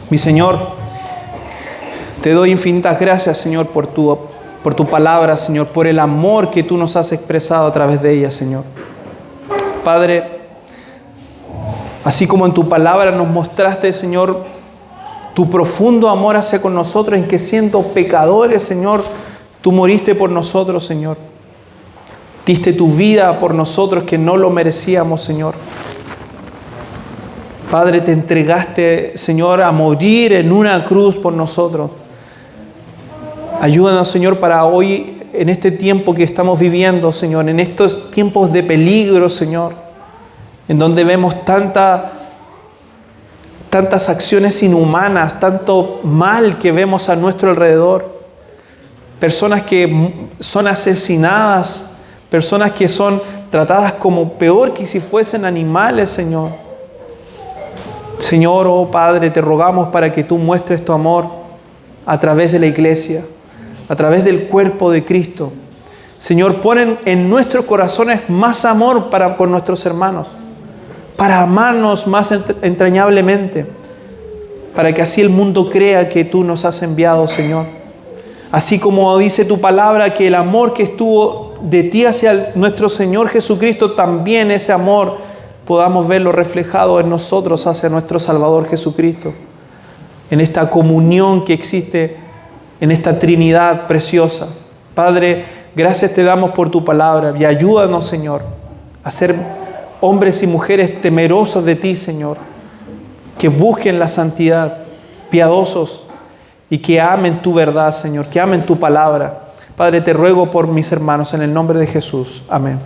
Mi Señor, te doy infinitas gracias, Señor, por tu palabra, Señor, por el amor que tú nos has expresado a través de ella, Señor. Padre, así como en tu palabra nos mostraste, Señor, tu profundo amor hacia con nosotros, en que siendo pecadores, Señor, tú moriste por nosotros, Señor. Diste tu vida por nosotros que no lo merecíamos, Señor. Padre, te entregaste, Señor, a morir en una cruz por nosotros. Ayúdanos, Señor, para hoy, en este tiempo que estamos viviendo, Señor, en estos tiempos de peligro, Señor, en donde vemos tantas acciones inhumanas, tanto mal que vemos a nuestro alrededor, personas que son asesinadas, personas que son tratadas como peor que si fuesen animales, Señor. Señor, oh Padre, te rogamos para que tú muestres tu amor a través de la iglesia, a través del cuerpo de Cristo. Señor, pon en nuestros corazones más amor para con nuestros hermanos, para amarnos más entrañablemente, para que así el mundo crea que tú nos has enviado, Señor. Así como dice tu palabra, que el amor que estuvo de ti hacia nuestro Señor Jesucristo, también ese amor podamos verlo reflejado en nosotros hacia nuestro Salvador Jesucristo. en esta comunión que existe en esta Trinidad preciosa. Padre, gracias te damos por tu palabra y ayúdanos, Señor, a ser hombres y mujeres temerosos de ti, Señor, que busquen la santidad, piadosos y que amen tu verdad, Señor, que amen tu palabra. Padre, te ruego por mis hermanos en el nombre de Jesús. Amén.